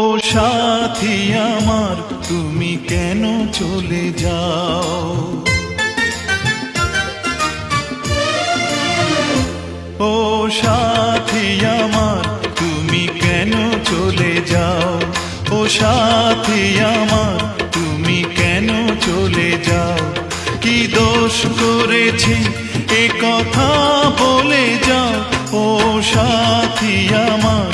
ও সাথী আমার তুমি কেন চলে যাও, ও সাথী আমার তুমি কেন চলে যাও, ও সাথী আমার তুমি কেন চলে যাও। কি দোষ করেছি এ কথা বলে যাও, ও সাথী আমার